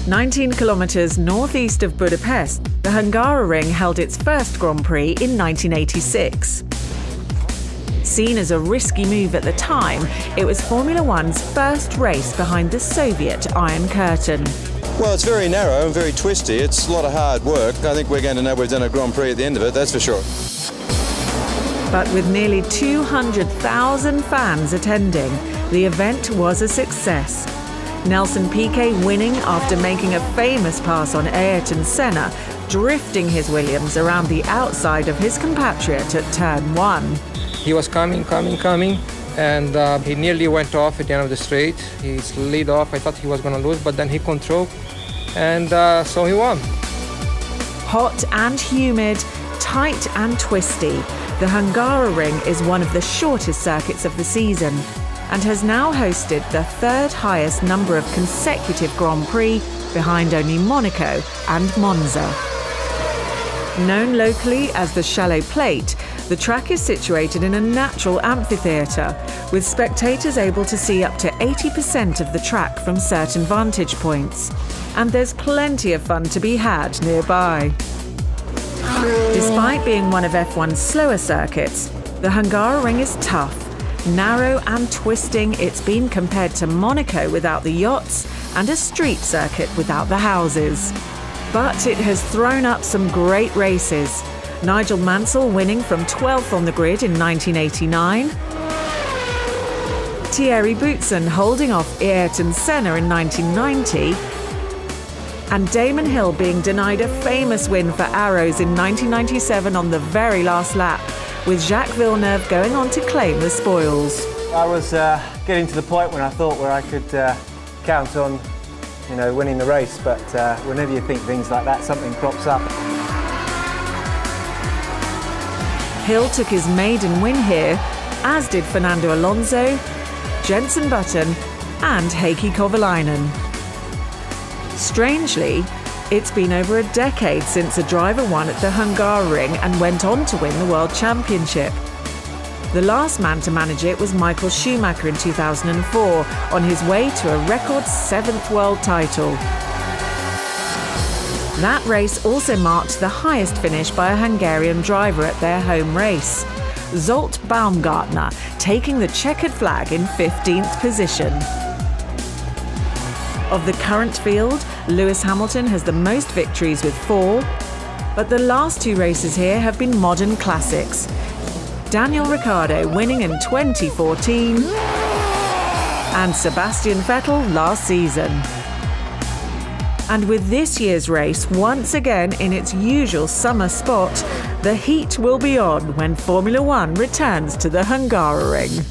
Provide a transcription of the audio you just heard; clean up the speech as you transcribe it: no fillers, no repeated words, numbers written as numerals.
19 kilometres northeast of Budapest, the Hungaroring held its first Grand Prix in 1986. Seen as a risky move at the time, it was Formula One's first race behind the Soviet Iron Curtain. Well, it's very narrow and very twisty. It's a lot of hard work. I think we're going to know we've done a Grand Prix at the end of it, that's for sure. But with nearly 200,000 fans attending, the event was a success. Nelson Piquet winning after making a famous pass on Ayrton Senna, drifting his Williams around the outside of his compatriot at turn 1. He was coming, and he nearly went off at the end of the straight. He slid off. I thought he was going to lose, but then he controlled, and so he won. Hot and humid, tight and twisty, the Hungaroring is one of the shortest circuits of the season and has now hosted the third highest number of consecutive Grand Prix, behind only Monaco and Monza. Known locally as the Shallow Plate, the track is situated in a natural amphitheatre, with spectators able to see up to 80% of the track from certain vantage points. And there's plenty of fun to be had nearby. Despite being one of F1's slower circuits, the Hungaroring is tough. Narrow and twisting, it's been compared to Monaco without the yachts and a street circuit without the houses. But it has thrown up some great races. Nigel Mansell winning from 12th on the grid in 1989. Thierry Boutsen holding off Ayrton Senna in 1990. And Damon Hill being denied a famous win for Arrows in 1997 on the very last lap, with Jacques Villeneuve going on to claim the spoils. I was getting to the point when I thought where I could count on, winning the race, but whenever you think things like that, something crops up. Hill took his maiden win here, as did Fernando Alonso, Jenson Button and Heikki Kovalainen. Strangely, it's been over a decade since a driver won at the Hungaroring and went on to win the World Championship. The last man to manage it was Michael Schumacher in 2004, on his way to a record 7th world title. That race also marked the highest finish by a Hungarian driver at their home race, Zsolt Baumgartner taking the checkered flag in 15th position. Of the current field, Lewis Hamilton has the most victories with 4, but the last 2 races here have been modern classics. Daniel Ricciardo winning in 2014 and Sebastian Vettel last season. And with this year's race once again in its usual summer spot, the heat will be on when Formula One returns to the Hungaroring.